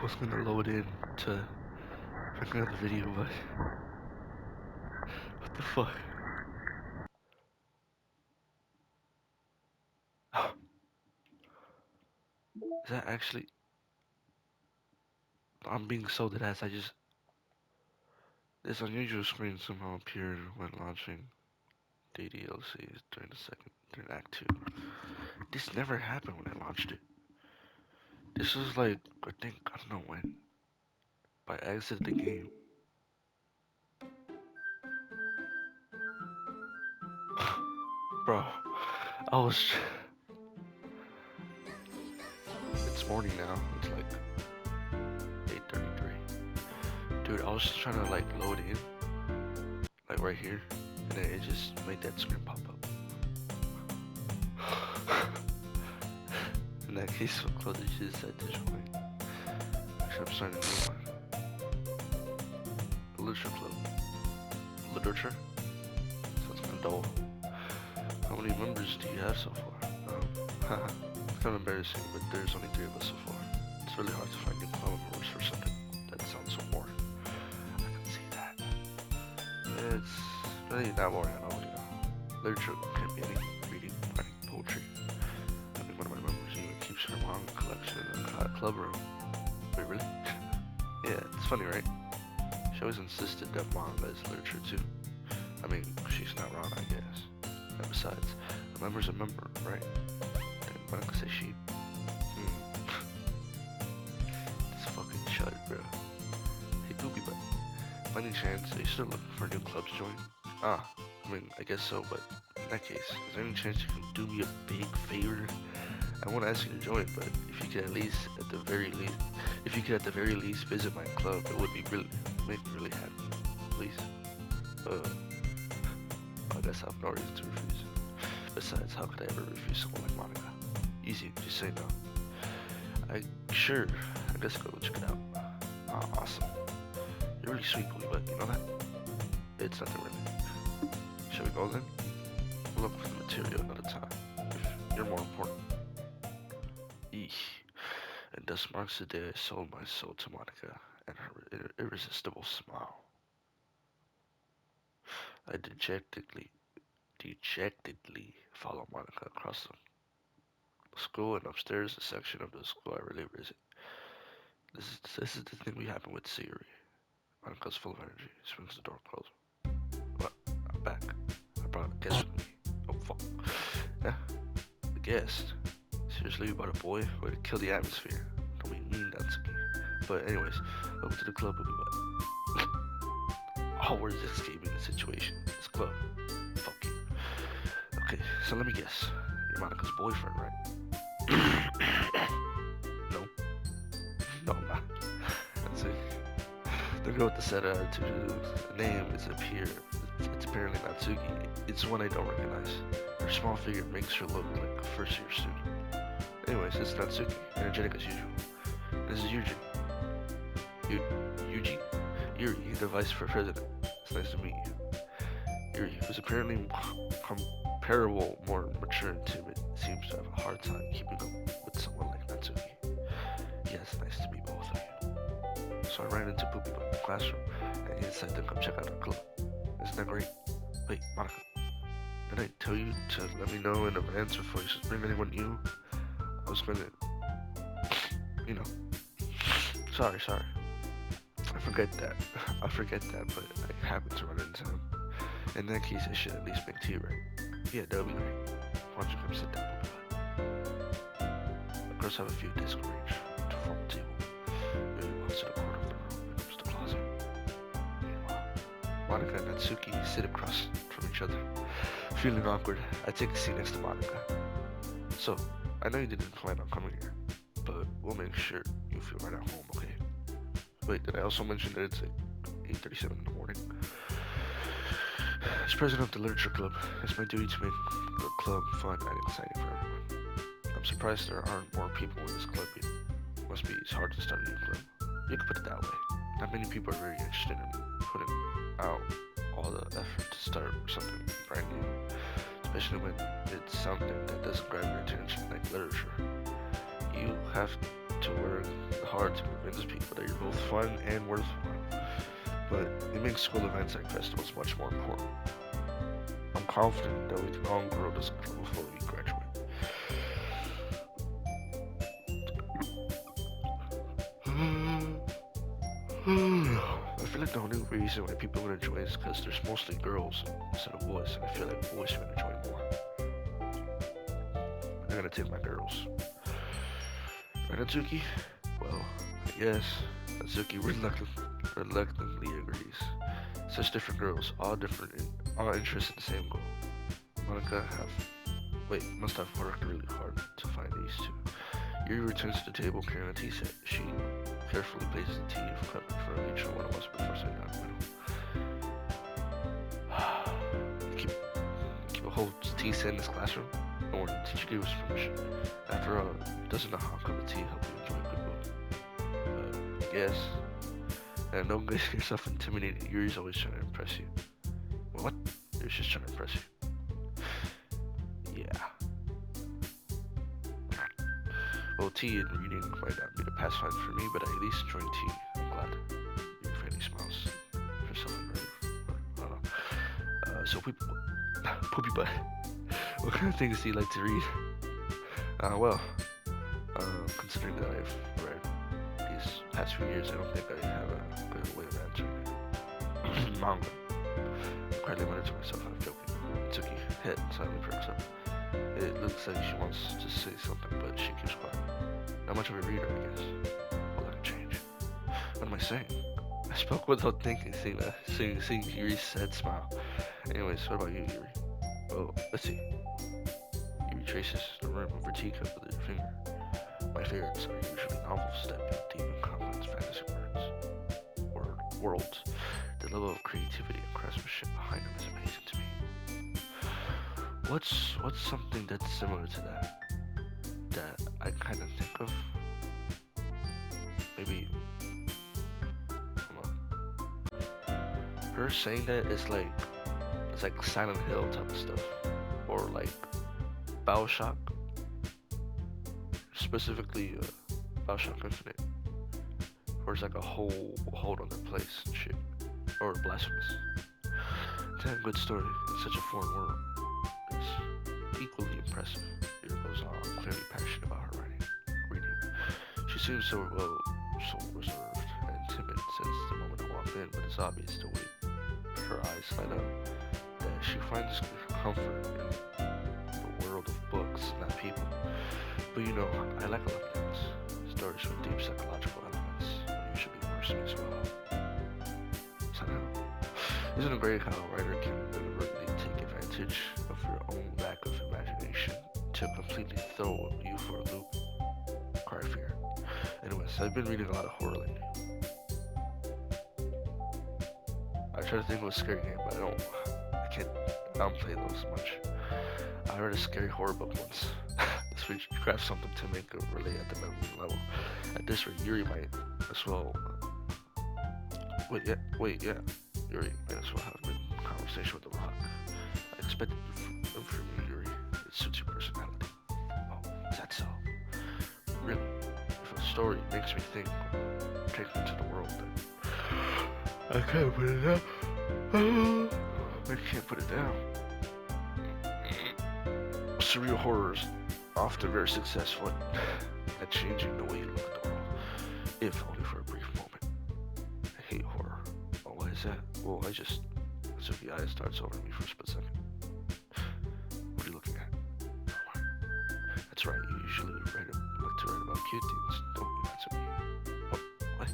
I was gonna load in to check out the video, but what the fuck? Is that actually? I'm being so dead ass. This unusual screen somehow appeared when launching DDLCs during Act 2. This never happened when I launched it. This was like, I think, I don't know when, but I exited the game. Bro, I was. It's morning now. It's like 8:33. Dude, I was just trying to like load in, like right here, and then it just made that screen pop up. In that case, so close it just said this way. Actually, I'm starting a new one. Literature club. Literature? Sounds kind of dull. How many members do you have so far? It's kind of embarrassing, but there's only 3 of us so far. It's really hard to find new club members for something that sounds so boring. I can see that. It's really not boring at all, you know. Literature can be anything: reading, writing, poetry. I think one of my members even keeps her manga collection in a club room. Wait, really? Yeah, it's funny, right? She always insisted that manga is literature too. I mean, she's not wrong, I guess. And besides, a member's a member, right? Then why not say she? This fucking chud, bro. Hey, Poopy Butt. By any chance, are you still looking for new clubs to join? I mean, I guess so, but in that case, is there any chance you can do me a big favor? I won't ask you to join, but if you could at least, at the very least, visit my club, it would be make me really happy. Please. I guess I have no reason to refuse. Besides, how could I ever refuse someone like Monica? Easy, just say no. Sure, I guess go check it out. Awesome. You're really sweet, but you know that? It's nothing really. Shall we go then? We'll look for the material another time. If you're more important. Eesh. And thus marks the day I sold my soul to Monica and her irresistible smile. I dejectedly follow Monica across the school and upstairs the section of the school I really visit. This is the thing we happen with Siri. Monica's full of energy. Swings the door closed. What? I'm back. I brought a guest with me. Oh fuck. Yeah, the guest. Seriously, you brought a boy? Way to kill the atmosphere. Don't be mean, Natsuki. But anyways, welcome to the club, Booby Butt. All words escaping the situation. This club. Fuck you. Okay, so let me guess. You're Monica's boyfriend, right? No. No, I'm not. That's it. The girl with the sad attitude. The name is It's apparently Natsuki. It's one I don't recognize. Her small figure makes her look like a first-year student. Anyways, it's Natsuki. Energetic as usual. This is Yuji. Yuji? Yuri, the vice president. It's nice to meet you. Yuri, who's apparently comparable, more mature and timid, seems to have a hard time keeping up with someone like Natsuki. Yes, nice to meet both of you. So I ran into Poopy Butt in the classroom, and he decided to come check out our club. Isn't that great? Wait, Monica, did I tell you to let me know in advance before you bring anyone new? I was gonna, you know. Sorry. I forget that, but I happened to run into him. In that case, I should at least make tea, right? Yeah, that'll be great. Why don't you come sit down? Of course, I have a few desks arranged to form a table. Maybe once in a corner of the room and up to the closet. Meanwhile, Monica and Natsuki sit across from each other. Feeling awkward, I take a seat next to Monica. So, I know you didn't plan on coming here, but we'll make sure you feel right at home, okay? Wait, did I also mention that it's like 8:37 in the morning? As president of the literature club, it's my duty to make the club fun and exciting for everyone. I'm surprised there aren't more people in this club yet. Must be it's hard to start a new club. You could put it that way. Not many people are really interested in putting out all the effort to start something brand new, especially when it's something that doesn't grab your attention like literature. You have to work hard to convince people that you're both fun and worthwhile, but it makes school events like festivals much more important. I'm confident that we can all grow this club before we graduate. I feel like the only reason why people would enjoy it is because there's mostly girls instead of boys, and I feel like boys would enjoy it more. I'm gonna take my girls. Right, Natsuki? Well, I guess Natsuki reluctantly agrees. Such different girls, all different, all interested in the same goal. Monica must have worked really hard to find these two. Yuri returns to the table carrying a tea set. She carefully places the tea cup in front of each one of us before sitting down in the middle. keep a whole tea set in this classroom? Or did you give us permission? After all, doesn't a hot cup of tea help you enjoy a good book? I guess. And don't get yourself intimidated. Yuri's always trying to impress you. What? Yuri's just trying to impress you. Yeah. Well, tea and reading might not be the pastime for me, but I at least enjoy tea. I'm glad. Yuri faintly smiles. Herself and so poopy butt. What kind of things do you like to read? Considering that I've read these past few years, I don't think I have a good way of answering it. Manga. I quietly muttered to myself, I'm joking. Tsuki head suddenly perks up. It looks like she wants to say something, but she keeps quiet. Not much of a reader, I guess. Well, that'll change. What am I saying? I spoke without thinking, seeing Yuri's sad smile. Anyways, what about you, Yuri? Well, let's see. Yuri traces the rim of her teacup with her finger. My favorites are usually novels that build deep and complex fantasy worlds. The level of creativity and craftsmanship behind them is amazing to me. What's something that's similar to that I kind of think of? Maybe her saying that is like it's like Silent Hill type of stuff, or like BioShock, specifically BioShock Infinite, where it's like a whole hold on their place and shit, or Blasphemous. Damn good story in such a foreign world. It's equally impressive. Here goes on, clearly passionate about her reading. She seems so reserved and timid since the moment I walked in, but it's obvious the way her eyes light up that she finds comfort in the world of books, not people. But you know, I like a lot of things. Stories with deep psychological elements usually worse me as well. Somehow. Isn't it great how a writer can deliberately take advantage of your own lack of imagination to completely throw you for a loop? Cry fear. Anyways, I've been reading a lot of horror lately. I try to think of a scary game, but I can't downplay those much. I read a scary horror book once. This week, craft something to make it relate at the minimum level. At this rate, Yuri might as well. Wait, yeah. Yuri might as well have been in conversation with the rock. I expected them from you, Yuri. It suits your personality. Oh, is that so? Really? If a story makes me think, take me to the world, then I can't put it down. I can't put it down. Surreal horrors often very successful at changing the way you look at the world, if only for a brief moment. I hate horror. Oh, why is that? Well, Sophie's eye starts over me for a split second. What are you looking at? That's right, you usually like to write about cute things, don't you? That's what what?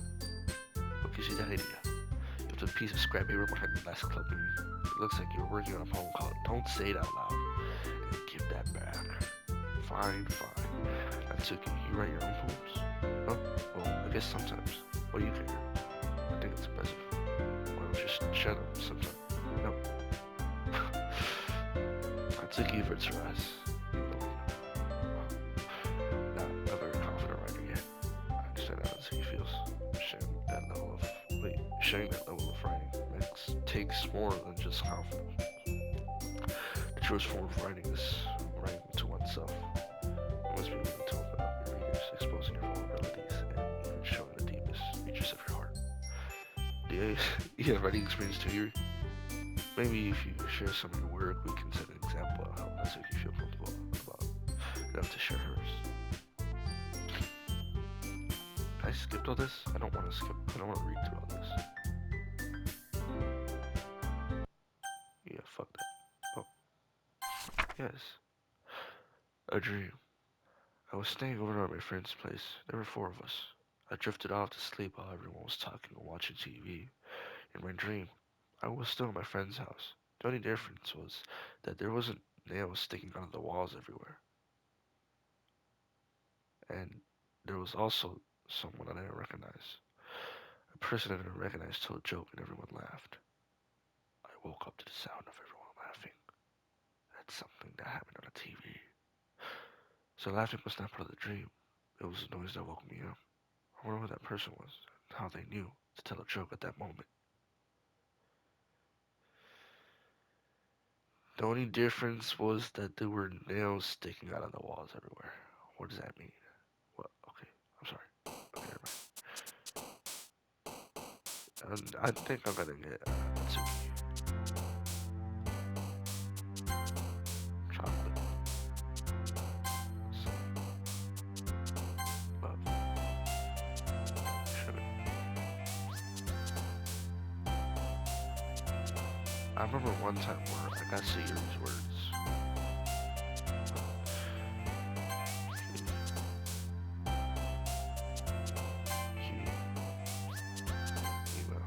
What gives you that idea? You have a piece of scrap paper behind the last club meeting. It looks like you're working on a poem called Don't Say It Out Loud. And give that back. Fine. Natsuki, you write your own poems? Oh, well, I guess sometimes. What do you think? I think it's impressive. Why don't you just shut up sometime? No. Natsuki averts her eyes. Not a very confident writer yet. I understand how Natsuki feels. Sharing that level of writing takes more than just confidence. The truest form of writing is writing to oneself. You must be willing to open up your readers, exposing your vulnerabilities, and even yeah, yeah, writing experience too. Maybe if you share some of your work, we can set an example of how that's make you feel comfortable about. You have to share hers. I skipped all this? I don't want to skip. I don't want to read through all this. Yeah, fuck that. Oh, yes. A dream. I was staying over at my friend's place. There were four of us. I drifted off to sleep while everyone was talking and watching TV. In my dream, I was still in my friend's house. The only difference was that there wasn't nails sticking out of the walls everywhere. And there was also someone I didn't recognize. A person I didn't recognize told a joke and everyone laughed. I woke up to the sound of everyone laughing. That's something that happened on the TV. So laughing was not part of the dream. It was the noise that woke me up. I wonder who that person was and how they knew to tell a joke at that moment. The only difference was that there were nails sticking out of the walls everywhere. What does that mean? What? Okay, I'm sorry. Okay, never mind. And I think I'm gonna get chocolate, some love, sugar. I remember one time where I got to hear these words. He, email.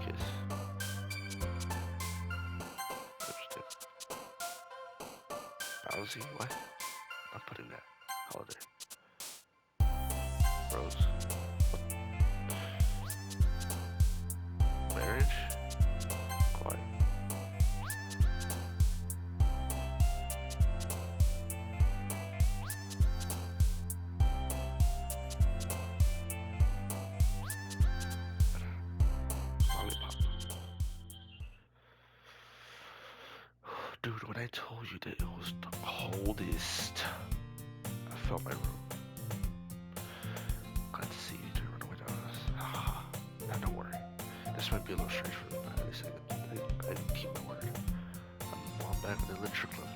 Kiss. Lipstick. Bowsy. What? I'm putting that. Holiday. Rose. Marriage. Quiet. Lollipop. Dude, when I told you that it was the coldest, I felt my room. Glad to see you two run away down us. Now don't worry. This might be a little strange for me, but at least I didn't keep my word. I'm back at the literature club.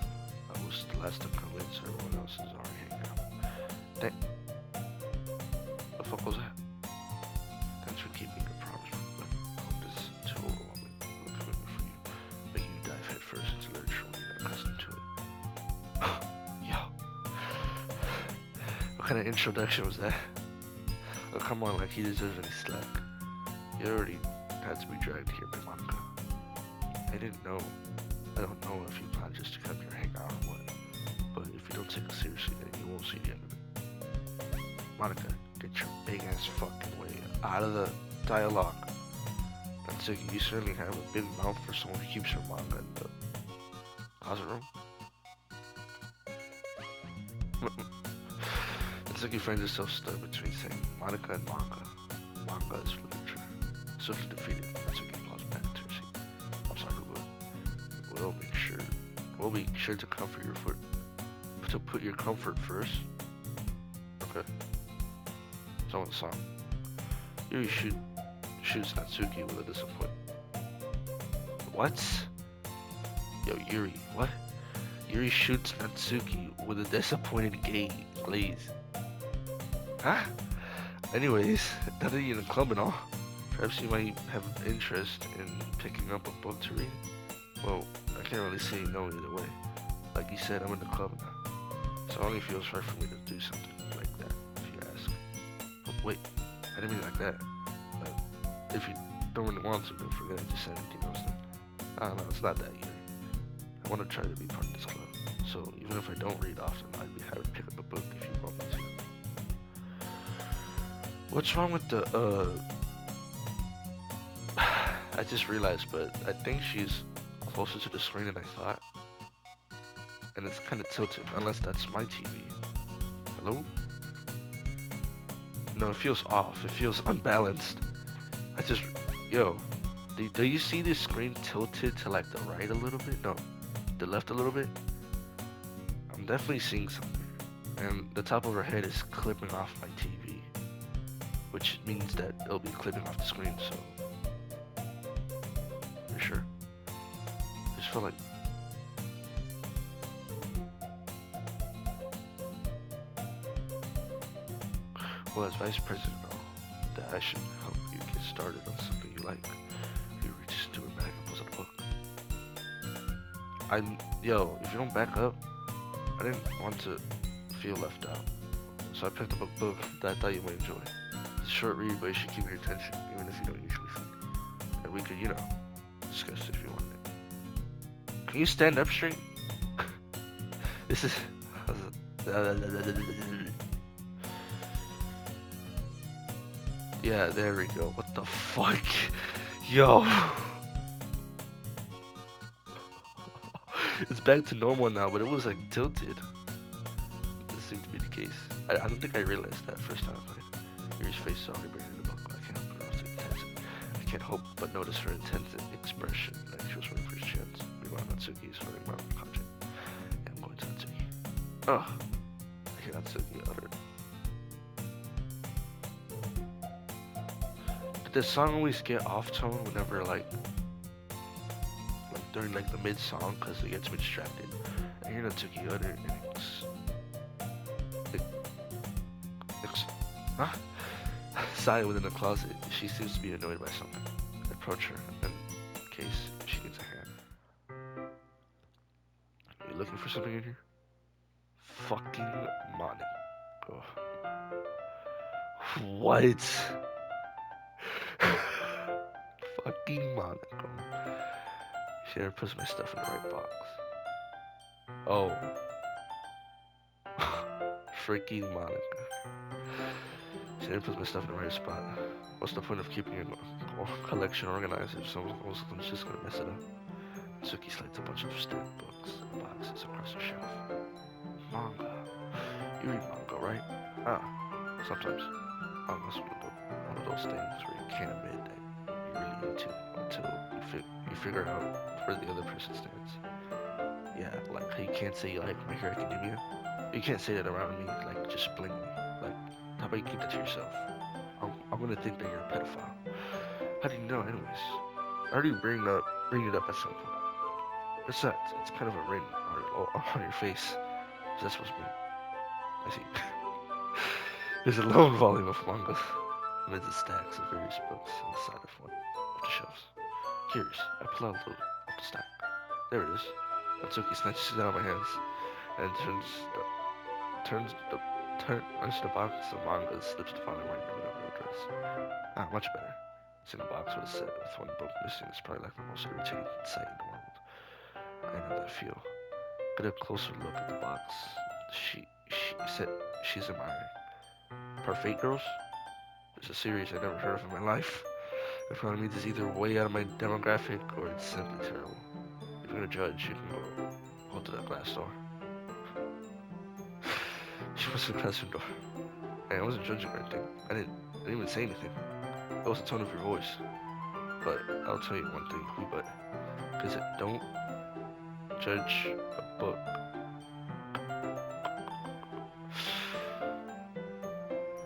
I was the last to come in, so everyone else is already hanging out. Dang. The fuck was that? Thanks for keeping your promise, but I hope this is too overwhelming of a commitment for you. Making you dive headfirst into literature when you're not accustomed to it. Yo. What kind of introduction was that? Oh, come on, like he deserves any slack. You already had to be dragged here by Monica. I don't know if you plan just to come here and hang out or what. But if you don't take it seriously, then you won't see the end of it. Monica, get your big ass fucking way out of the dialogue. Natsuki, you certainly have a big mouth for someone who keeps her manga in the closet room. Natsuki finds herself stuck between saying Monica and manga. Manga is literature. Swiftly defeated, Natsuki falls back to her seat. I'm sorry, but we'll be sure to put your comfort first. Okay. Someone saw him. Yuri shoots Natsuki with a disappointment. What? Yo, Yuri, what? Yuri shoots Natsuki with a disappointed glaze. Huh? Anyways, now that you're in the club and all, perhaps you might have interest in picking up a book to read. Well, I can't really say no either way. Like you said, I'm in the club now, so it only feels right for me to do something like that, if you ask. But wait, I didn't mean it like that. If you don't really want to, then forget I just said anything else then. I don't know, it's not that easy. I want to try to be part of this club, so even if I don't read often, I'd be happy to pick up a book if you want me to. What's wrong with the, I just realized, but I think she's closer to the screen than I thought. And it's kind of tilted, unless that's my TV. Hello? No, it feels off. It feels unbalanced. I just, yo, do you see this screen tilted to like the right a little bit? No, the left a little bit? I'm definitely seeing something. And the top of her head is clipping off my TV, which means that it'll be clipping off the screen, so. For sure. I just feel like. Well, as vice president, that I should help you get started on something you like. He reaches into her bag and pulls out a book. Yo, if you don't back up, I didn't want to feel left out. So I picked up a book that I thought you might enjoy. It's a short read, but it should keep your attention, even if you don't usually read. And we could, discuss it if you wanted. Can you stand up straight? This is... Yeah, there we go. What the fuck? Yo. It's back to normal now, but it was like tilted. This seemed to be the case. I don't think I realized that first time I played. Yuri's face saw her bringing the book. I can't pronounce it intense. I can't help but notice her intense expression, like she was waiting for his chance. Meanwhile, Natsuki is running around the content. Yeah, I'm going to Natsuki. Ugh. I hear Natsuki utter. Did the song always get off tone whenever like during like the mid song because it gets me distracted? I hear Natsuki utter and sigh within the closet. She seems to be annoyed by something. I approach her in case she needs a hand. Are you looking for something in here? Fucking Monaco. What? Fucking Monaco. She never puts my stuff in the right box. Oh. Freaking Monaco. She never puts my stuff in the right spot. What's the point of keeping your collection organized if someone's just gonna mess it up? Suki slides a bunch of stacked books and boxes across the shelf. Manga. You read manga, right? Ah, sometimes. Manga's one of those things where you can't admit that you're really into until you figure out where the other person stands. Yeah, like how you can't say you like My Hero Academia. You can't say that around me, like just blatantly. Like, how about you keep that to yourself? I'm gonna think that you're a pedophile. How do you know, anyways? I already bring it up at some point. Besides, it's kind of a ring on your face. What's that supposed to mean? I see. There's a lone volume of manga amid the stacks of various books on the side of one of the shelves. Curious, I pull out a little of the stack. There it is. Natsuki snatches it out of my hands and turns the box of manga and slips the volume right in the middle of her dress. Ah, much better. It's in a box with a set with one book missing. It's probably like the most irritating sight in the world. I know that feel. Get a closer look at the box. She said she's admiring. Parfait Girls? It's a series I never heard of in my life. It probably means it's either way out of my demographic or it's simply terrible. If you're gonna judge, you can go hold to that glass door. She was in the classroom door. Hey, I wasn't judging or anything. I didn't even say anything. That was the tone of your voice. But I'll tell you one thing, but because don't judge a book.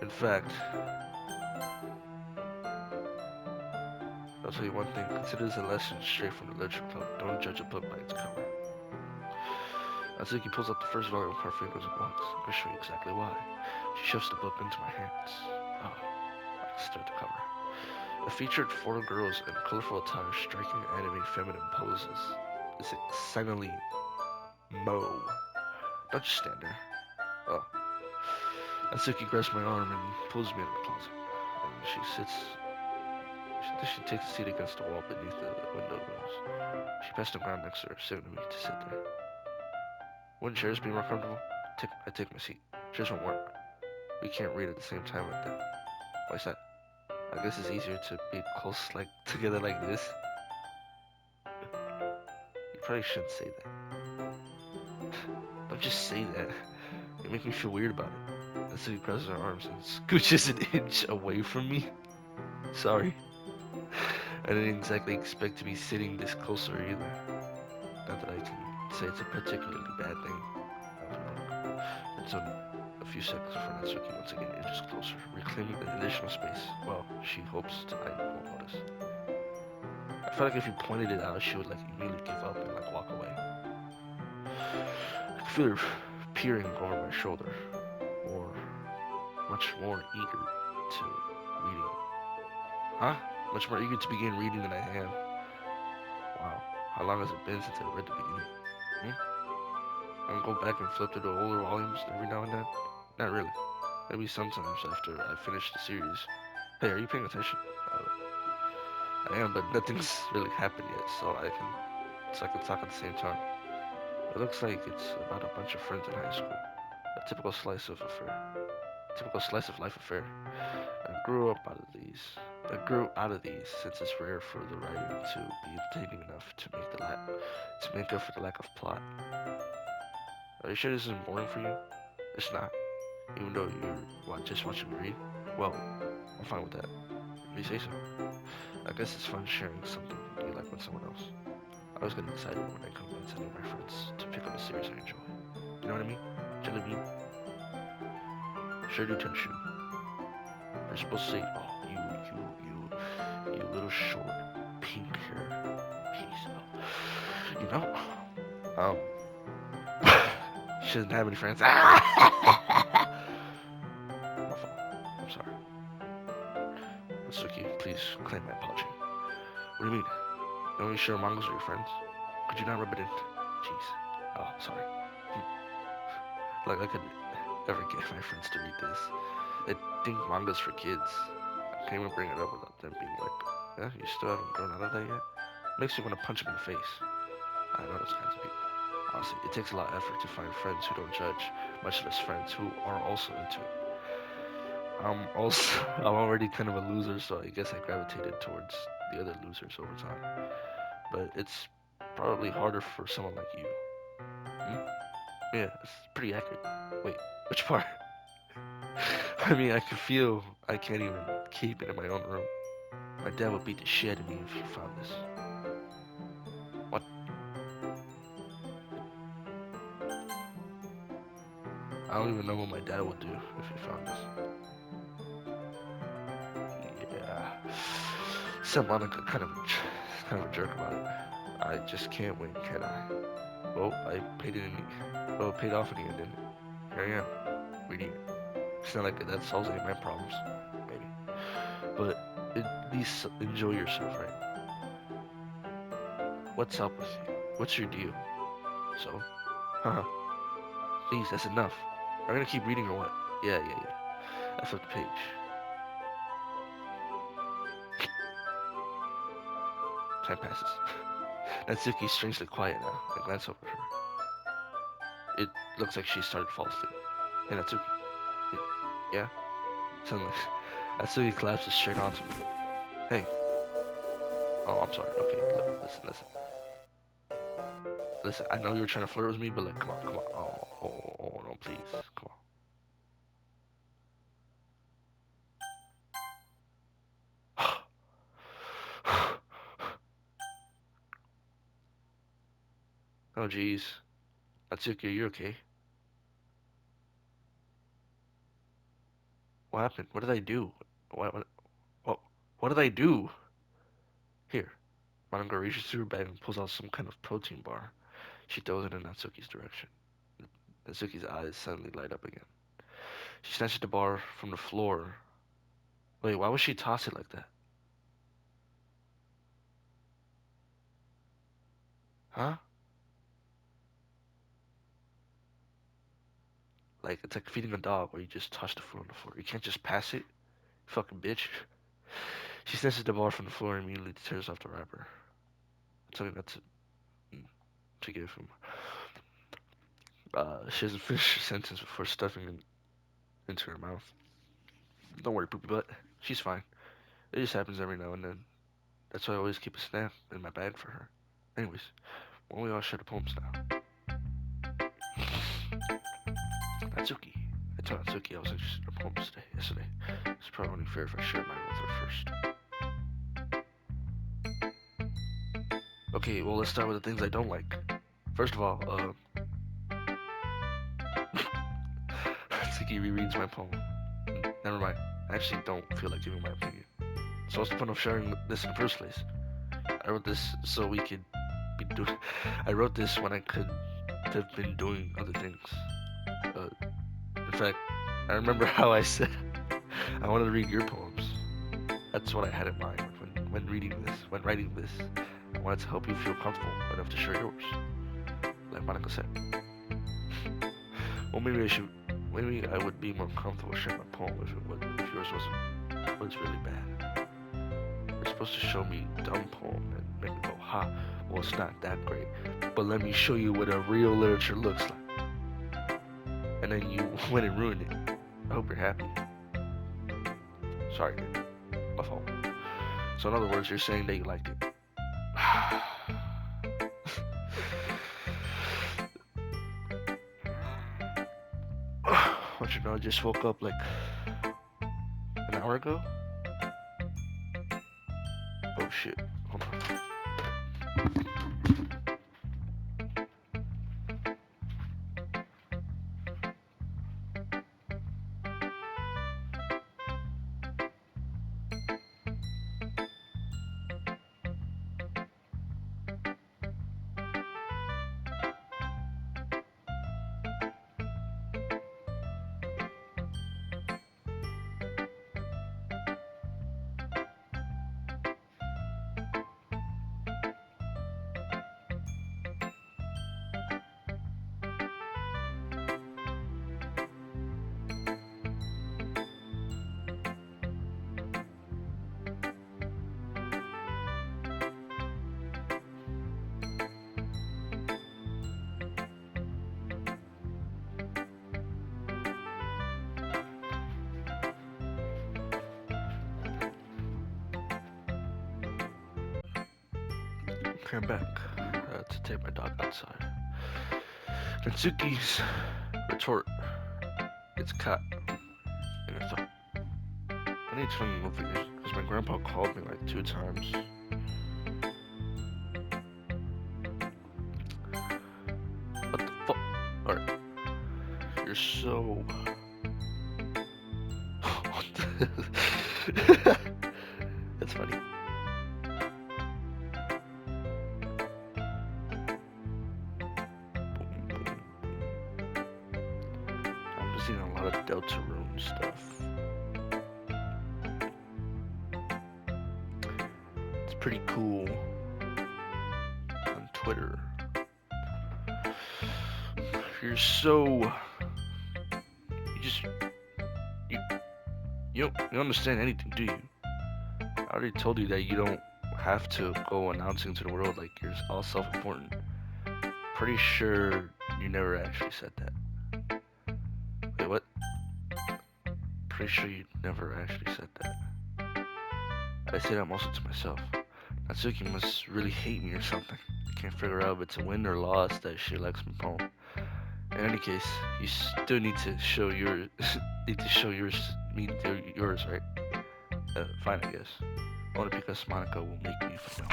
In fact, I'll tell you one thing. Consider this a lesson straight from the literature club. Don't judge a book by its cover. Natsuki pulls out the first volume of Parfait Girls box. I'm gonna show you exactly why. She shoves the book into my hands. Oh, I stare at the cover. It featured 4 girls in colorful attire striking anime feminine poses. It's excitingly Mo. Don't just stand there. Oh. Natsuki grabs my arm and pulls me into the closet. And she takes a seat against the wall beneath the window grills. She passed the ground next to her, signaling me to sit there. Wouldn't chairs be more comfortable? I take my seat. Chairs won't work. We can't read at the same time like that. Why's that? I guess it's easier to be close together like this. You probably shouldn't say that. Don't just say that. You make me feel weird about it. Natsuki presses her arms and scooches an inch away from me. Sorry. I didn't exactly expect to be sitting this close to her either. Not that I can say it's a particularly bad thing. It's only a few seconds before Natsuki once again inches closer, reclaiming an additional space. Well, she hopes I won't notice. I felt like if you pointed it out, she would like immediately give up and like walk away. I could feel her peering over my shoulder, or much more eager to reading. Huh? Much more eager to begin reading than I am. Wow, how long has it been since I read the beginning? Hmm? I'm gonna go back and flip through the older volumes every now and then. Not really. Maybe sometimes after I finish the series. Hey, are you paying attention? I am, but nothing's really happened yet, so I can talk at the same time. It looks like it's about a bunch of friends in high school. A typical slice of affair. Typical slice of life affair. I grew up out of these. I grew out of these since it's rare for the writing to be entertaining enough to make up for the lack of plot. Are you sure this isn't boring for you? It's not, even though just watching me read. Well, I'm fine with that. If you say so. I guess it's fun sharing something you like with someone else. I always get excited when I convince any of my friends to pick up a series I enjoy. You know what I mean? Jelly bean? Sure do, Tenshu. You're supposed to say, oh, you little short, pink hair piece of, you know? Um, she doesn't have any friends. My fault. I'm sorry. Natsuki, please claim my apology. What do you mean? You only share mangas with your friends? Could you not rub it in? Jeez. Oh, sorry. Like I could ever get my friends to read this. They think manga's for kids. I can't even bring it up without them being like, yeah, you still haven't grown out of that yet? Makes you want to punch them in the face. I know those kinds of people. Honestly, it takes a lot of effort to find friends who don't judge, much less friends who are also into it. I'm already kind of a loser, so I guess I gravitated towards the other losers over time. But it's probably harder for someone like you. Hmm? Yeah, it's pretty accurate. Wait, which part? I mean, I can feel I can't even keep it in my own room. My dad would beat the shit out of me if he found this. What? I don't even know what my dad would do if he found this. Yeah. Said Monica kind of a jerk about it. I just can't win, can I? Well, I paid it in. Well, it paid off in the end, didn't it? Here I am, reading it. It's not like that solves any of my problems, maybe. But at least enjoy yourself, right? What's up with you? What's your deal? So? Haha. Please, that's enough. Are we gonna keep reading or what? Yeah. I flipped the page. Time passes. Natsuki's strangely quiet now. I glance over at her. It looks like she started to fall asleep. Hey, Natsuki. Yeah? Suddenly, Natsuki collapses straight onto me. Hey. Oh, I'm sorry. Okay, listen. Listen, I know you were trying to flirt with me, but like, come on. Oh, no, please. Come on. Oh, jeez. Natsuki, are you okay? What happened? What did I do? What, what did I do? Here. Monoga reaches through her bag and pulls out some kind of protein bar. She throws it in Natsuki's direction. Natsuki's eyes suddenly light up again. She snatches the bar from the floor. Wait, why would she toss it like that? Huh? Like, it's like feeding a dog where you just toss the food on the floor. You can't just pass it, fucking bitch. She snatches the bar from the floor and immediately tears off the wrapper. Something that's to give him. She doesn't finish her sentence before stuffing it into her mouth. Don't worry, poopy butt. She's fine. It just happens every now and then. That's why I always keep a snack in my bag for her. Anyways, why don't we all share the poems now? Natsuki. I told Natsuki I was interested in her poems yesterday. It's probably only fair if I shared mine with her first. Okay, well, let's start with the things I don't like. First of all, Tsuki rereads my poem. Never mind. I actually don't feel like giving my opinion. So what's the point of sharing this in the first place? I wrote this so we could be doing. I wrote this when I could have been doing other things. Uh, in fact, I remember how I said I wanted to read your poems. That's what I had in mind when reading this, when writing this. I wanted to help you feel comfortable enough to share yours, like Monica said. Well, maybe I would be more comfortable sharing my poem if yours was really bad. You're supposed to show me a dumb poem and make me go, ha, well, it's not that great, but let me show you what a real literature looks like. And then you went and ruined it. I hope you're happy. Sorry, dude. My fault. So in other words, you're saying that you liked it. Don't you know, I just woke up like an hour ago? Oh shit. Hold on. Okay, I'm back to take my dog outside. Natsuki's retort gets caught in a thought. I need to find more figures because my grandpa called me like 2 times. What the fuck? Alright. You're so. What the. That's funny. I'm just seeing a lot of Deltarune stuff. It's pretty cool on Twitter. You're so. You don't understand anything, do you? I already told you that you don't have to go announcing to the world like you're all self-important. Pretty sure you never actually said that. Wait, what? Pretty sure you never actually said that. I say that mostly to myself. Natsuki must really hate me or something. I can't figure out if it's a win or loss that she likes my poem. In any case, you still need to show yours. Yours, right? Fine, I guess. Only because Monica will make me feel.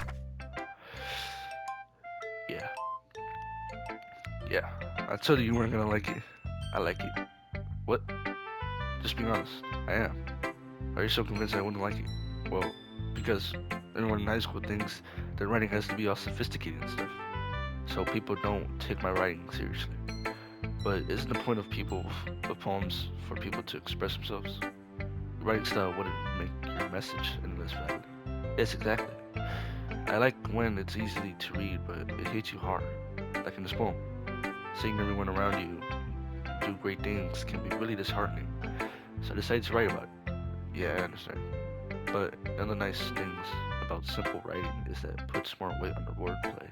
Yeah. Yeah. I told you weren't gonna like it. I like it. What? Just being honest. I am. Are you so convinced I wouldn't like it? Well, because everyone in high school thinks that writing has to be all sophisticated and stuff. So people don't take my writing seriously. But isn't the point of poems for people to express themselves? Your writing style wouldn't make your message any less valid. Yes, exactly. I like when it's easy to read, but it hits you hard. Like in this poem. Seeing everyone around you do great things can be really disheartening. So I decided to write about it. Yeah, I understand. But other nice things about simple writing is that it puts more weight on the wordplay.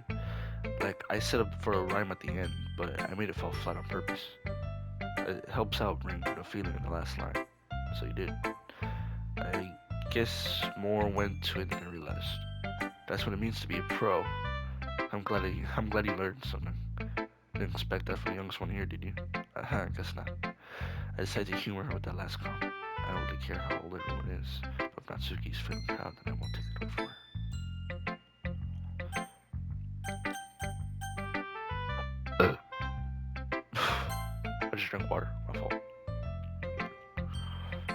Like, I set up for a rhyme at the end, but I made it fall flat on purpose. It helps out bring the feeling in the last line. So you did. I guess more went to it than I realized. That's what it means to be a pro. I'm glad you learned something. Didn't expect that from the youngest one here, did you? I guess not. I decided to humor her with that last comment. I don't really care how old everyone is, but if Natsuki's feeling proud, then I won't take it away from her. drink water. My fault.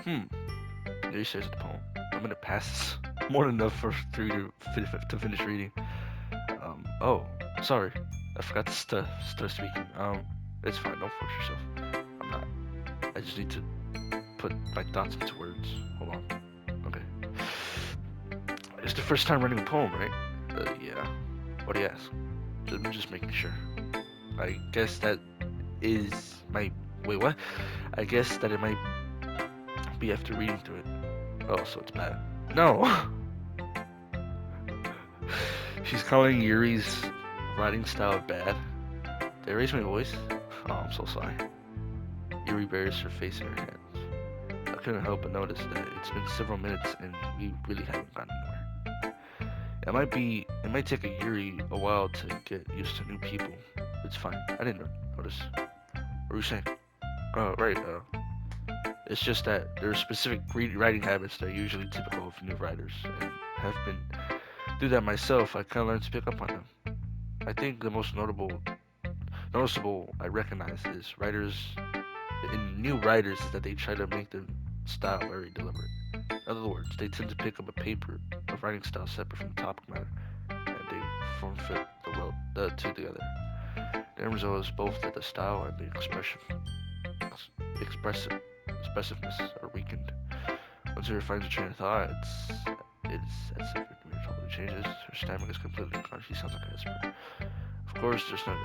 There he stares at the poem. I'm gonna pass more than enough for you to finish reading. Oh, sorry. I forgot to start speaking. It's fine. Don't force yourself. I'm not. I just need to put my thoughts into words. Hold on. Okay. It's the first time writing a poem, right? Yeah. What do you ask? I'm just making sure. I guess that is my... Wait, what? I guess that it might be after reading through it. Oh, so it's bad. No! She's calling Yuri's writing style bad. Did I raise my voice? Oh, I'm so sorry. Yuri buries her face in her hands. I couldn't help but notice that it's been several minutes and we really haven't gotten anywhere. It might take a Yuri a while to get used to new people. It's fine. I didn't notice. What were you saying? Oh, right. It's just that there are specific writing habits that are usually typical of new writers, and have been through that myself. I kind of learned to pick up on them. I think the most noticeable I recognize is new writers is that they try to make their style very deliberate. In other words, they tend to pick up a writing style separate from the topic matter, and they form fit the two together. The end result is both that the style and the expressiveness are weakened. Once Yuri finds a train of thought, it's as if it totally changes. Her stamina is completely gone. She sounds like a expert. Of course, there's not.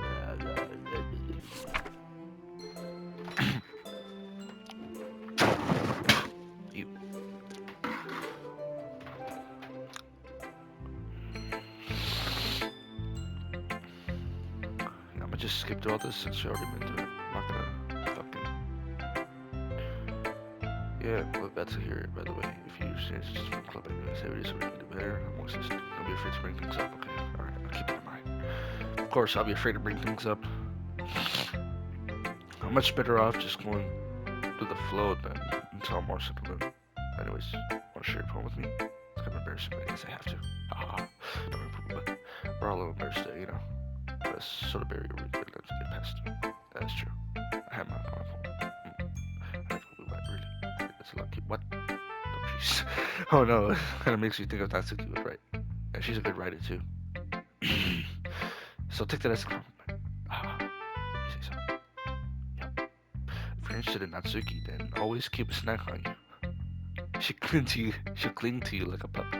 You. I'm gonna just skip through all this since you already been through it. I'm not gonna fucking. Yeah, we're glad to hear it, by the way. If you change just from club activities so we can do better, don't be afraid to bring things up, okay? Alright, I'll keep that in mind. Of course, I'll be afraid to bring things up. I'm much better off just going through the flow than until I'm more settled in. Anyways, wanna share your poem with me? It's kind of embarrassing, but I guess I have to. Don't improve, but we're all a little embarrassed there, you know? That's sort of barrier we could let get past. That's true. I have my poem. I really wet, really. That's a lucky. What? Oh, jeez. Oh no, it kind of makes me think of Natsuki was right. And she's a good writer too. So take that as a compliment. You say so. Yep. If you're interested in Natsuki, then always keep a snack on you. She'll cling to you like a puppy.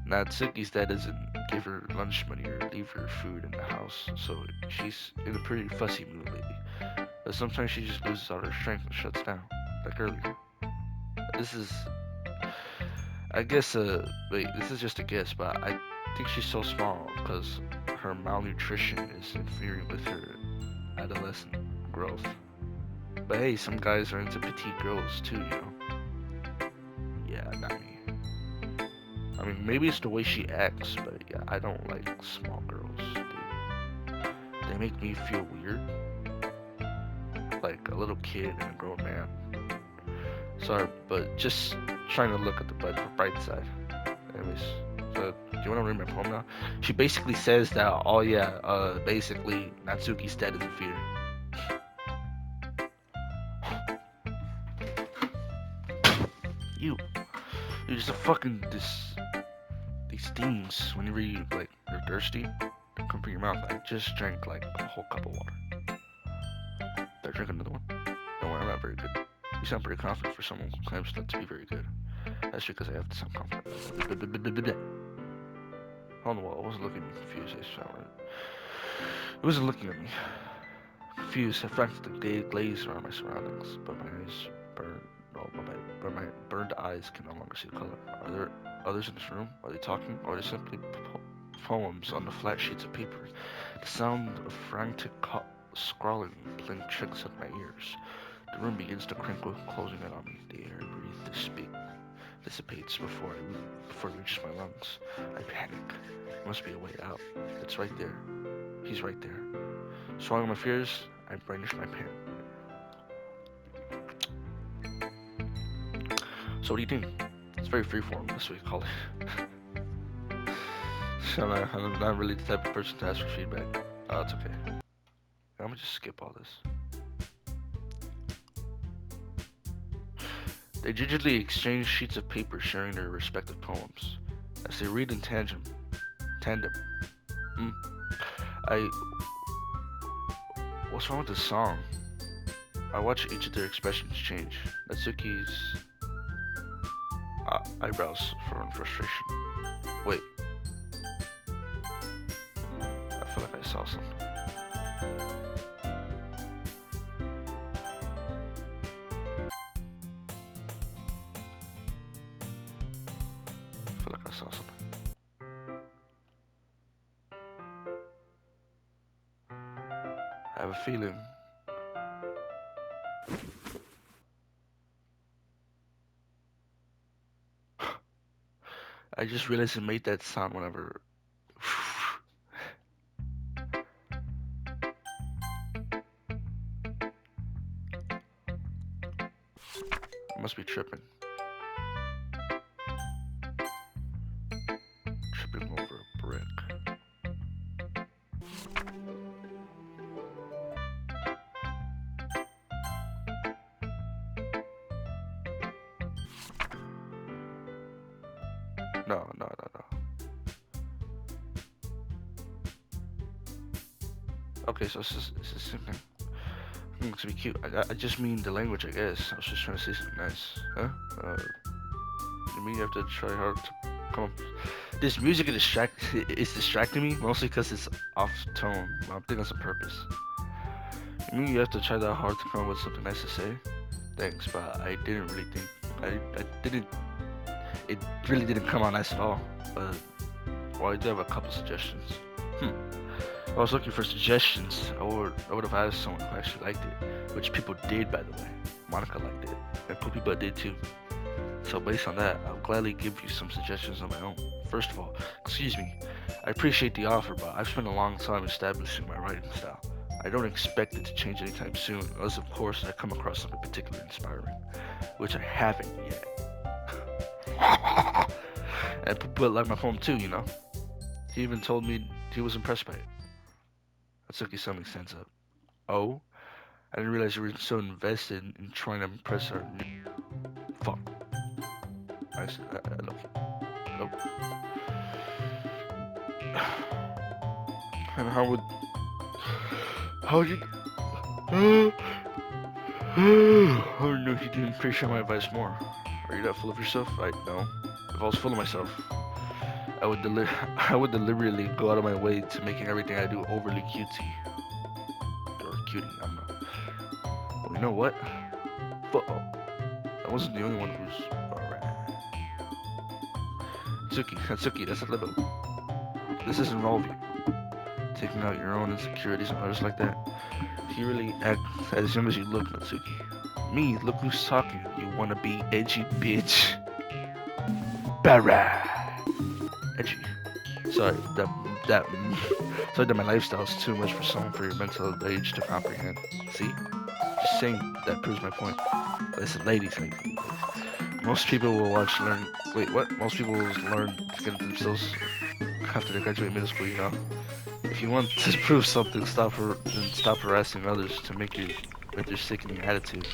Natsuki's dad doesn't give her lunch money or leave her food in the house, so she's in a pretty fussy mood lately. But sometimes she just loses all her strength and shuts down, like earlier. This is, I guess, wait, this is just a guess, but I think she's so small because her malnutrition is interfering with her adolescent growth. But hey, some guys are into petite girls too, you know? Yeah, not me. I mean, maybe it's the way she acts, but yeah, I don't like small girls. They make me feel weird. Like a little kid and a grown man. Sorry, but just trying to look at the bright side. Anyways, so do you want to read my poem now? She basically says that, oh yeah, basically Natsuki's dead is a fear. You're just a fucking these things when you read like you're thirsty, come from your mouth. I just drank like a whole cup of water. Better drink another one. Don't worry, I'm not very good. You sound pretty confident for someone who claims not to be very good. That's because I have to sound confident. On the wall, I wasn't looking at me confused. It wasn't looking at me. Confused, I frantically glazed around my surroundings, but my eyes burned. But my burned eyes can no longer see color. Are there others in this room? Are they talking? Or are they simply poems on the flat sheets of paper? The sound of frantic scrawling playing tricks at my ears. The room begins to crinkle, closing in on me. The air I breathe to speak dissipates before it reaches my lungs. I panic. There must be a way out. It's right there. He's right there. Swallowing my fears, I brandish my pen. So what do you think? It's very freeform, that's what you call it. I'm not really the type of person to ask for feedback. Oh, it's okay. I'm gonna just skip all this. They gingerly exchange sheets of paper, sharing their respective poems. As they read in tandem. Mm. I. What's wrong with this song? I watch each of their expressions change. Natsuki's eyebrows furrow in frustration. Wait, I feel like I saw something. I feel like I saw something. I have a feeling. I just realized it made that sound whenever. I must be tripping. Tripping over a brick. No, no, no, no. Okay, so it's the same thing. To be cute. I just mean the language, I guess. I was just trying to say something nice. Huh? You mean you have to try hard to come up. This music is distracting me, mostly because it's off tone. I'm thinking it's on purpose. You mean you have to try that hard to come up with something nice to say? Thanks, but I didn't really think. I didn't. It really didn't come out nice at all. But, well, I do have a couple suggestions. Hmm. I was looking for suggestions. I would have asked someone who actually liked it, which people did, by the way. Monica liked it, and Poopy Butt did too. So based on that, I'll gladly give you some suggestions on my own. First of all, excuse me, I appreciate the offer, but I've spent a long time establishing my writing style. I don't expect it to change anytime soon, unless of course I come across something particularly inspiring, which I haven't yet. And Poopy Butt liked my poem too, you know. He even told me he was impressed by it. Atsuki suddenly stands up. Oh? I didn't realize you were so invested in trying to impress her. Fuck. Hello. Hello. And how would you, oh no, you didn't appreciate my advice more. Are you that full of yourself? I know. If I was full of myself, I would I would deliberately go out of my way to making everything I do overly cutesy. Or cutie, I don't know. Well, you know what? Uh-oh. I wasn't the only one who's... Alright. Tsuki, that's a little... This doesn't involve you. Taking out your own insecurities on others like that. You really act as young as you look, Natsuki. Me, look who's talking. You wanna be edgy, bitch. Barra. Edgy. Sorry, that sorry that my lifestyle is too much for someone for your mental age to comprehend. See? Just saying that proves my point. Listen, ladies, most people will learn. Wait, what? Most people will learn to get themselves after they graduate middle school. You know, if you want to prove something, stop harassing others to make you with your sickening attitude.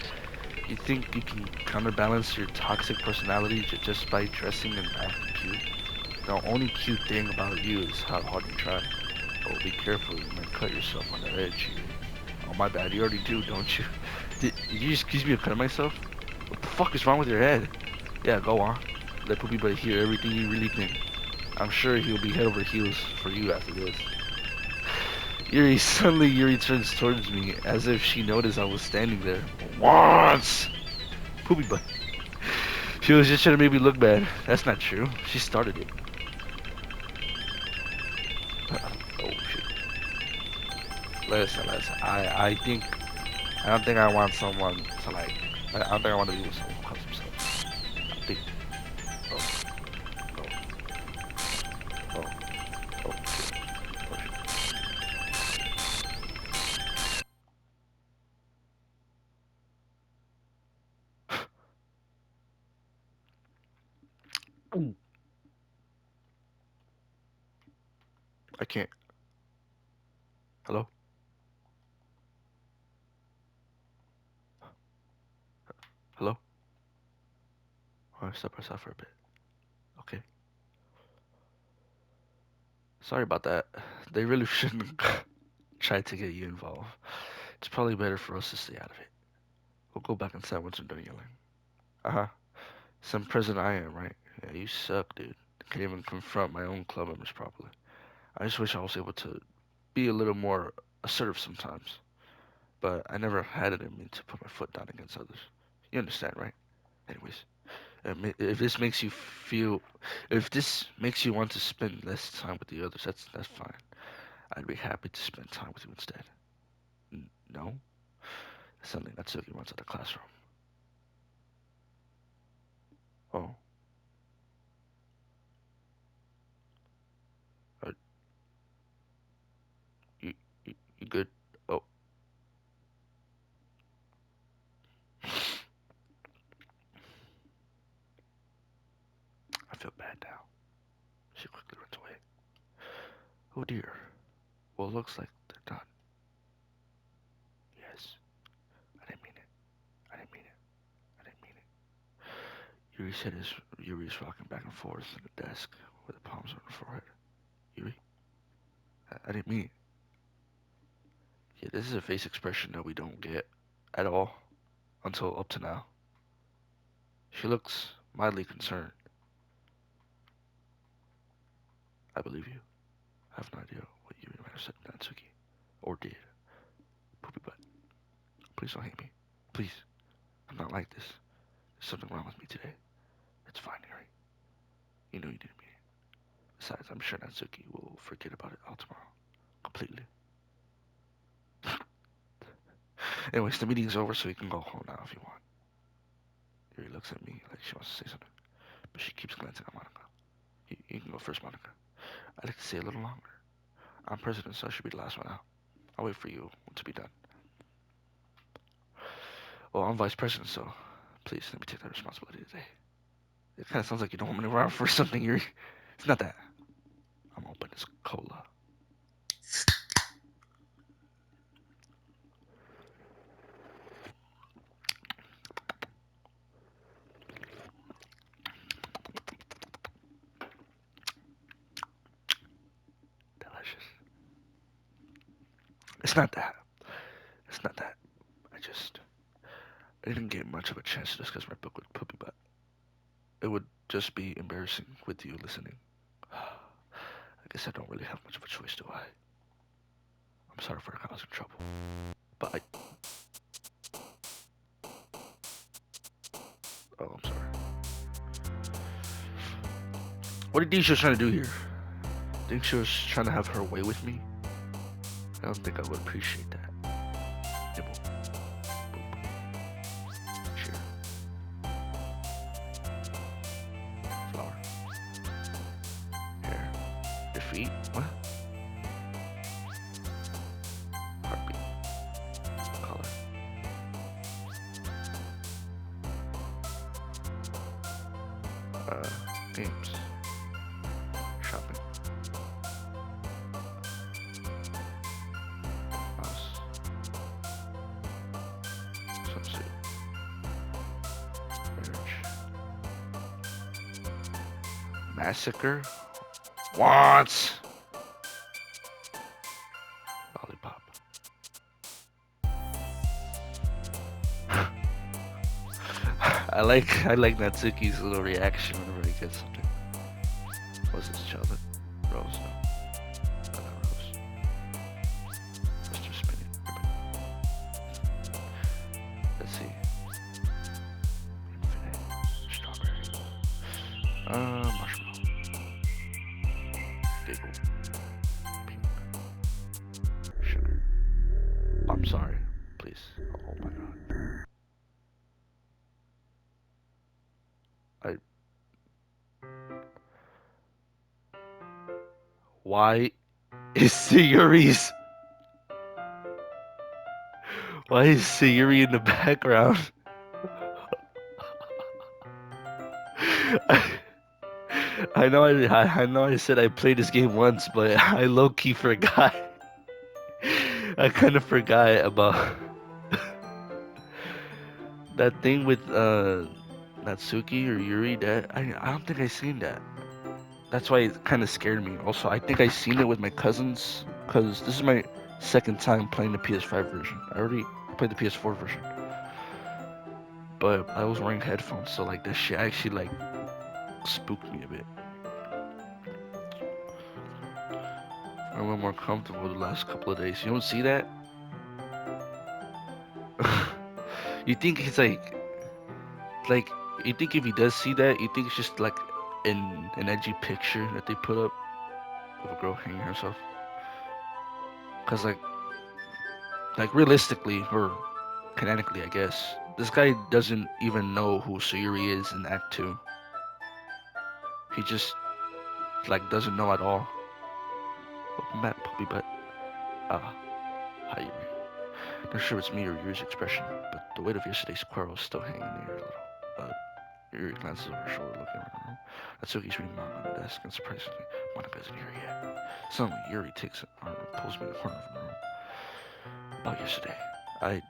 You think you can counterbalance your toxic personality just by dressing and acting cute? The only cute thing about you is how hard you try. Oh, be careful, you might cut yourself on the edge here. Oh, my bad, you already do, don't you? Did you just accuse me of cutting myself? What the fuck is wrong with your head? Yeah, go on. Let Poopy Butt hear everything you really think. I'm sure he'll be head over heels for you after this. Yuri turns towards me as if she noticed I was standing there. Once! Poopy Butt. She was just trying to make me look bad. That's not true. She started it. Oh shit. Listen. I don't think I want someone to like. I don't think I want to be with someone who cuts himself. I think. Oh, oh, oh, oh, shit. Oh, shit. Ooh, I can't. Hello? Hello? Or step aside for a bit. Okay. Sorry about that. They really shouldn't try to get you involved. It's probably better for us to stay out of it. We'll go back inside once I'm done yelling. Uh-huh. Some president I am, right? Yeah, you suck, dude. Can't even confront my own club members properly. I just wish I was able to be a little more assertive sometimes. But I never had it in me to put my foot down against others. You understand, right? Anyways, if this makes you feel, if this makes you want to spend less time with the others, that's fine. I'd be happy to spend time with you instead. No? Suddenly Natsuki runs out of the classroom. Oh, uh, you, you good? Oh, I feel bad now. She quickly runs away. Oh dear. Well, it looks like they're done. Yes. I didn't mean it. I didn't mean it. I didn't mean it. Yuri's rocking back and forth on the desk with the palms on her forehead. Yuri, I didn't mean it. Yeah, this is a face expression that we don't get at all until up to now. She looks mildly concerned. I believe you. I have no idea what Yuri might have said to Natsuki. Or did. Poopy butt. Please don't hate me. Please. I'm not like this. There's something wrong with me today. It's fine, Yuri. You know you didn't mean it. Besides, I'm sure Natsuki will forget about it all tomorrow. Completely. Anyways, the meeting's over, so you can go home now if you want. Yuri looks at me like she wants to say something, but she keeps glancing at Monica. You can go first, Monica. I'd like to stay a little longer. I'm president, so I should be the last one out. I'll wait for you to be done. Well, I'm vice president, so please let me take that responsibility today. It kind of sounds like you don't want me around for something, Yuri. It's not that. I'm open as cola. Delicious. It's not that. It's not that. I didn't get much of a chance to discuss my book with Poopy, but it would just be embarrassing with you listening. I guess I don't really have much of a choice, do I? I'm sorry for causing trouble, but oh, I'm sorry. What did Disha trying to do here? Think she was trying to have her way with me? I don't think I would appreciate that. Nibble. Boop. Cheer. Flower. Hair. Defeat. What? Heartbeat. Color. Games. Shopping. Mouse. Swimsuit. Marriage. Massacre. Wants. Lollipop. I like Natsuki's little reaction whenever he gets something. What's this chocolate? Rose, no. Not rose. Mr. Spinning Ribbon. Let's see. Infinite. Strawberry. Marshmallow. Giggle. Pink. Sugar. I'm sorry. Please. Oh my god. Why is Sayuri's Why is Sayuri in the background? I, I know I said I played this game once, but I low key forgot. I kind of forgot about that thing with Natsuki or Yuri, that I don't think I seen that. That's why it kind of scared me. Also, I think I seen it with my cousins, cause this is my second time playing the PS5 version. I already played the PS4 version, but I was wearing headphones, so like that shit actually like spooked me a bit. I'm a little more comfortable the last couple of days. You don't see that? You think he's like you think if he does see that, you think it's just like an edgy picture that they put up of a girl hanging herself? Cause like realistically or canonically, I guess this guy doesn't even know who Sayuri is in Act Two. He just like doesn't know at all. Welcome back, puppy butt. Ah, hi Yuri. Not sure it's me or Yuri's expression, but the weight of yesterday's quarrel is still hanging near a little. Uh, Yuri glances over her shoulder, looking around the room. Atsuki's reading manga on the desk, and surprisingly, Monica isn't here yet. Suddenly, Yuri takes an arm and pulls me in the corner of the room. About yesterday, I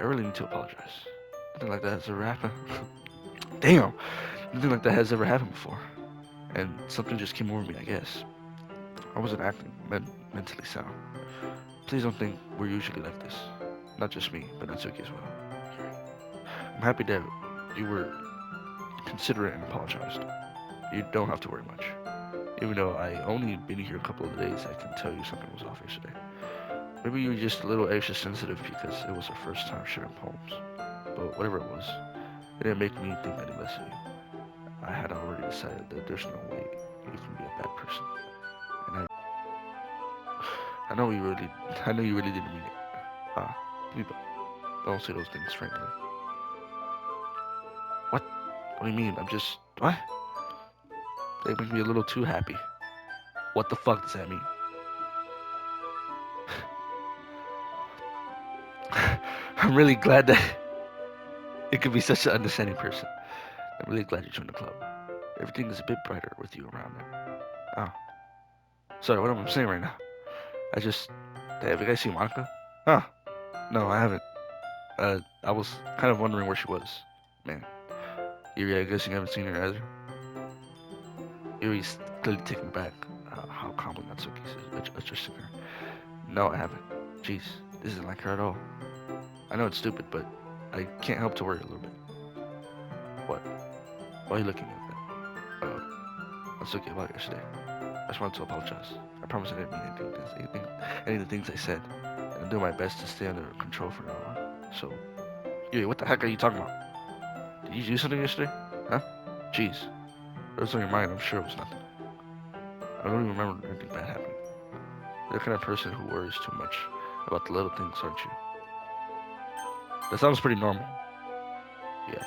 really need to apologize. Nothing like that has ever happened. Damn, nothing like that has ever happened before. And something just came over me, I guess. I wasn't acting mentally sound. Please don't think we're usually like this. Not just me, but Natsuki as well. Yuri. I'm happy that you were considerate and apologized. You don't have to worry much. Even though I only been here a couple of days, I can tell you something was off yesterday. Maybe you were just a little extra sensitive because it was our first time sharing poems. But whatever it was, it didn't make me think any less of you. I had already decided that there's no way you can be a bad person. And I know you really, I know you really didn't mean it. Ah, we don't say those things frankly. What? What do you mean? I'm just, what? They make me a little too happy. What the fuck does that mean? I'm really glad that you could be such an understanding person. I'm really glad you joined the club. Everything is a bit brighter with you around there. Oh, sorry, what am I saying right now? I just, hey, have you guys seen Monica? Huh? No, I haven't. I was kind of wondering where she was. Man, Yuri, I guess you haven't seen her either. Yuri's clearly taken aback how calmly Natsuki is addressing her. No, I haven't. Jeez, this isn't like her at all. I know it's stupid, but I can't help to worry a little bit. What? Why are you looking at that? Natsuki, about yesterday. I just wanted to apologize. I promise I didn't mean any of the things I said. And I'm doing my best to stay under control from now on. So, Yuri, what the heck are you talking about? Did you do something yesterday? Huh? Jeez. What's on your mind? I'm sure it was nothing. I don't even remember anything bad happening. You're the kind of person who worries too much about the little things, aren't you? That sounds pretty normal. Yeah.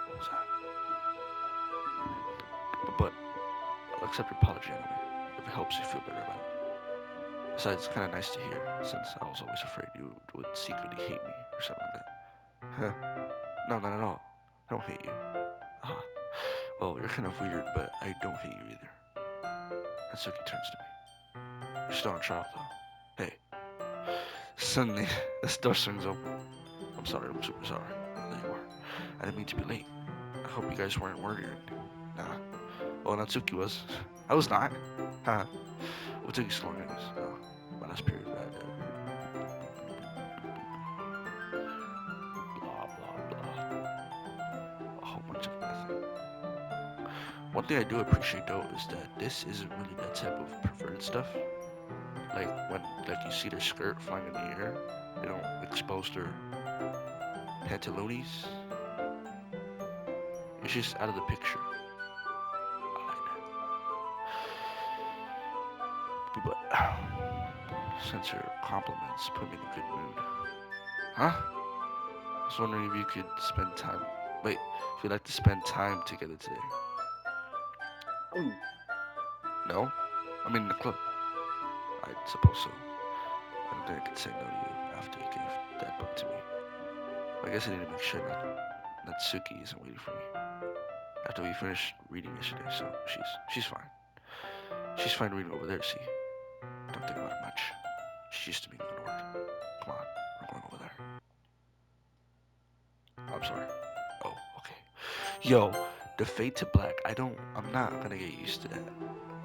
What was that? But I'll accept your apology anyway, if it helps you feel better about it. Besides, it's kind of nice to hear, since I was always afraid you would secretly hate me or something like that. Huh? No, not at all. I don't hate you. Ah, well, you're kind of weird, but I don't hate you either. Natsuki turns to me. You're still on trial, though. Hey. Suddenly, the door swings open. I'm sorry, I'm super sorry. There you are. I didn't mean to be late. I hope you guys weren't worried or anything. Nah. Well, Natsuki was. I was not. Haha. What took you so long, anyways? Oh, my last period, blah, blah, blah. A whole bunch of nothing. One thing I do appreciate, though, is that this isn't really that type of perverted stuff. Like, when like you see their skirt flying in the air, they don't expose their pantaloons. It's just out of the picture. I like that. But since your compliments put me in a good mood. Huh? I was wondering if you could spend time. Wait, if you'd like to spend time together today. Ooh. No? I'm in the club. I suppose so. I don't think I could say no to you after you gave that book to me. I guess I need to make sure that Natsuki isn't waiting for me. After we finished reading yesterday, so she's fine. She's fine reading over there, see? Don't think about it much. She's used to being ignored. Come on, we're going over there. I'm sorry. Oh, okay. Yo, the fade to black, I'm not gonna get used to that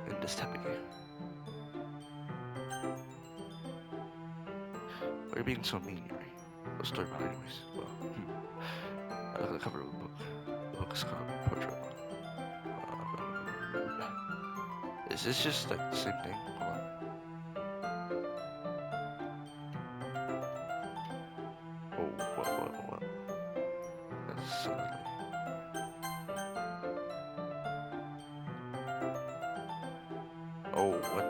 in this type of game. Why are you being so mean, Yuri? What's the story about anyways? Well, I look at the cover of the book. The book is called Portrait. Is this just like the same thing? Hold on. Oh, what? That's suddenly. Oh, what?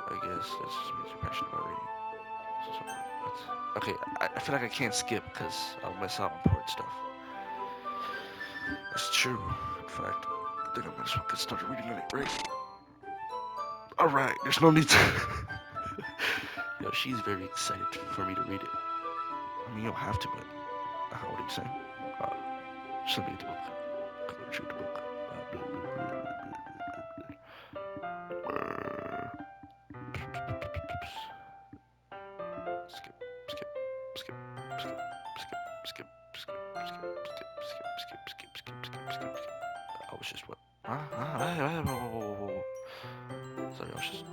I guess that just means you're passionate about reading. What? Okay, I feel like I can't skip because I'll miss out on important stuff. That's true. In fact, I think I might as well get started reading on it, right? Alright, there's no need to. Yo, she's very excited for me to read it. I mean, you don't have to, but what are you saying? Just let me get the book. Come on, shoot the book. Skip, skip, skip, skip, skip, skip, skip, skip, skip. I was just what? Whoa. Sorry, I was just.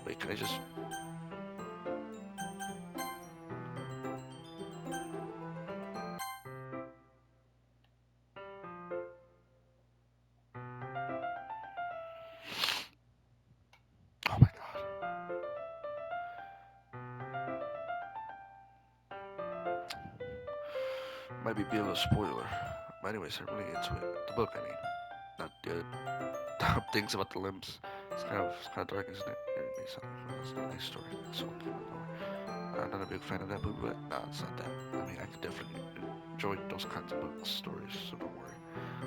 Wait, can I just? Oh my god. Might be being a spoiler. But anyways, I'm really into it. The book, I mean, not the things about the limbs. It's kind of dark, isn't it? It's not a nice story. So I'm not a big fan of that book, but nah, it's not that. I mean, I could definitely enjoy those kinds of books, stories. So don't worry.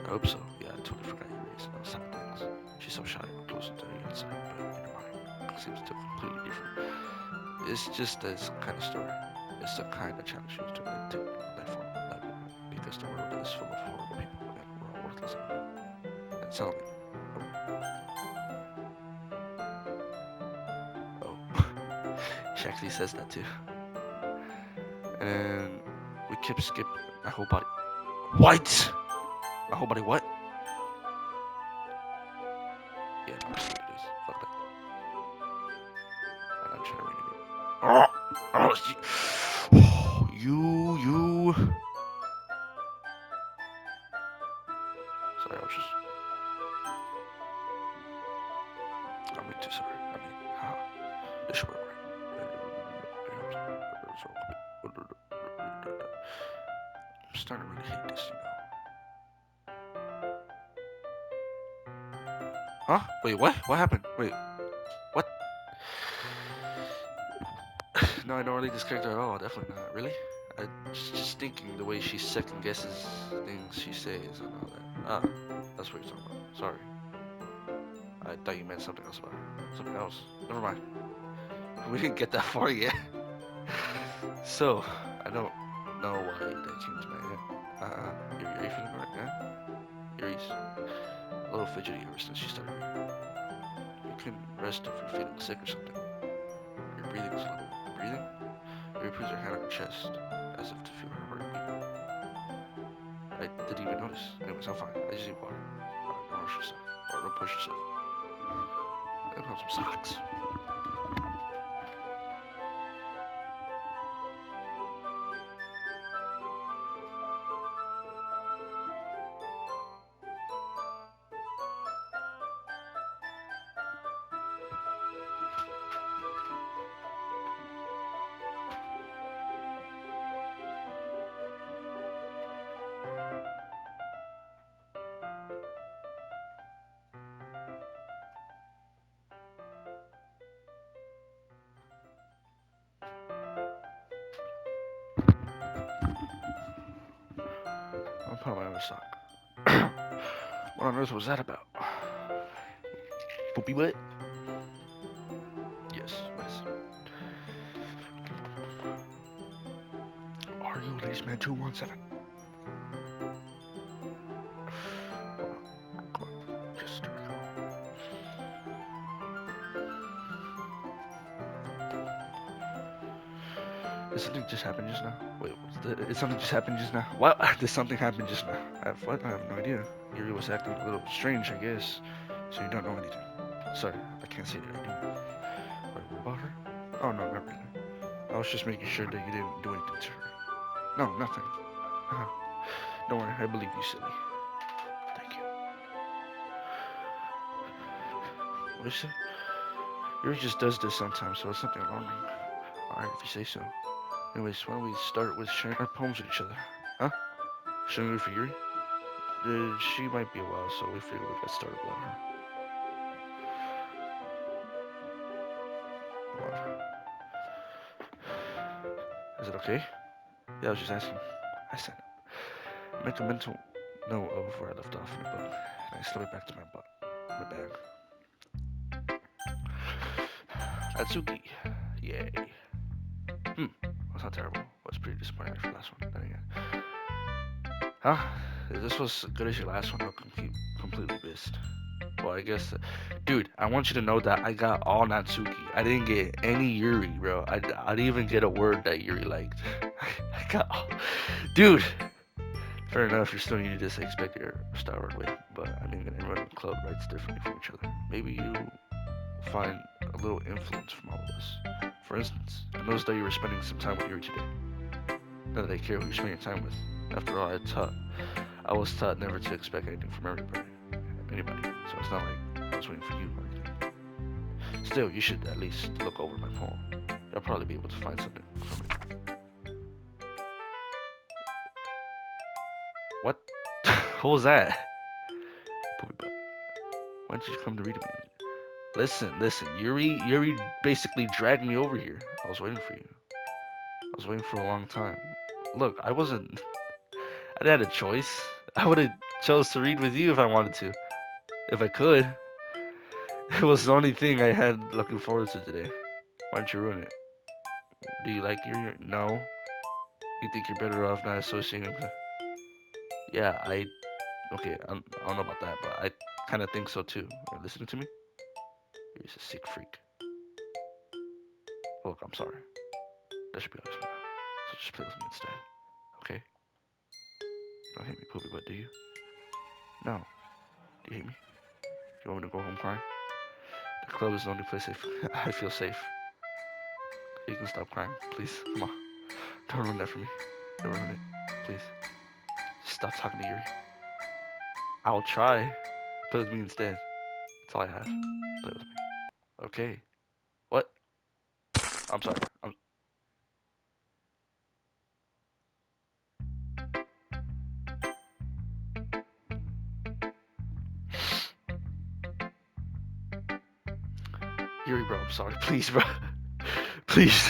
I hope so. Yeah, I totally forgot your race and those type of things. She's so shy and close to the outside, but never mind. It seems to completely different. It's just this kind of story. It's the kind of challenge she was doing to take life form, because the world is full of horrible people and we're all worthless and selling. Oh, she actually says that too. And we kept skipping my whole body. What? My whole body what? Yeah, I'm just gonna do this. Fuck that. I'm not trying to read it. You. Sorry, I was just. I'm too sorry. I mean, this should work, right? I'm starting to really hate this, Huh? Wait, what? What happened? Wait, what? No, I don't really this character at all. Definitely not. Really? I just thinking the way she second guesses things she says and all that. That's what you're talking about. Sorry. I thought you meant something else about her. Something else. Never mind. We didn't get that far yet. So, I don't know why that came to my head. Are you feeling alright? Yeah? Yuri's a little fidgety ever since she started reading. You can rest if you're feeling sick or something. Your breathing's a little. Breathing? Yuri puts her hand on her chest, as if to feel her heartbeat. I didn't even notice. Anyways, I'm fine. I just need water. Alright, don't rush yourself. Or don't push yourself. And put on some socks. I'll put on my other sock. What on earth was that about? Poopy butt? Yes, what is it? Are you Laceman 217? Did something just happen just now? Wait, did something just happen just now? What? Did something happen just now? What? I have no idea. Yuri was acting a little strange, I guess. So you don't know anything. Sorry, I can't say that I do. Wait, what about her? Oh, no, not really. I was just making sure that you didn't do anything to her. No, nothing. Don't worry, I believe you, silly. Thank you. What is it? Yuri just does this sometimes, so it's nothing alarming. Alright, if you say so. Anyways, why don't we start with sharing our poems with each other? Huh? Showing for Yuri? She might be a while, so we figured we'd get started without her. Is it okay? Yeah, I was just asking. I said, make a mental note of where I left off in your book, and I slid it back to my bag. Atsuki. Yay. That's not terrible. Was pretty disappointing for the last one. Then again. Huh? If this was as good as your last one, I'll completely missed. Well, I guess, dude, I want you to know that I got all Natsuki. I didn't get any Yuri, bro. I didn't even get a word that Yuri liked. I got all, dude. Fair enough, you're still new to this. I expect your style right away, but I mean, everyone in the club writes differently from each other. Maybe you find a little influence from all of us. For instance, I noticed that you were spending some time with Yuri today. Not that I care who you spend your time with. After all, I was taught never to expect anything from anybody. So it's not like I was waiting for you or anything. Still, you should at least look over my poem. You'll probably be able to find something from it. What? What was that? Why didn't you come to read it? Listen. Yuri basically dragged me over here. I was waiting for you. I was waiting for a long time. Look, I didn't have a choice. I would have chose to read with you if I wanted to. If I could. It was the only thing I had looking forward to today. Why don't you ruin it? Do you like Yuri? No. You think you're better off not associating with? Yeah, okay, I don't know about that, but I kind of think so too. Are you listening to me? You're just a sick freak. Look, I'm sorry. That should be honest now. So just play with me instead. Okay? Don't hate me, poopy butt, do you? No. Do you hate me? You want me to go home crying? The club is the only place I feel safe. You can stop crying, please. Come on. Don't ruin that for me. Don't ruin it. Please. Just stop talking to Yuri. I'll try. Play with me instead. That's all I have. Play with me. Okay. What? I'm sorry. Yuri, bro, I'm sorry. Please, bro. Please.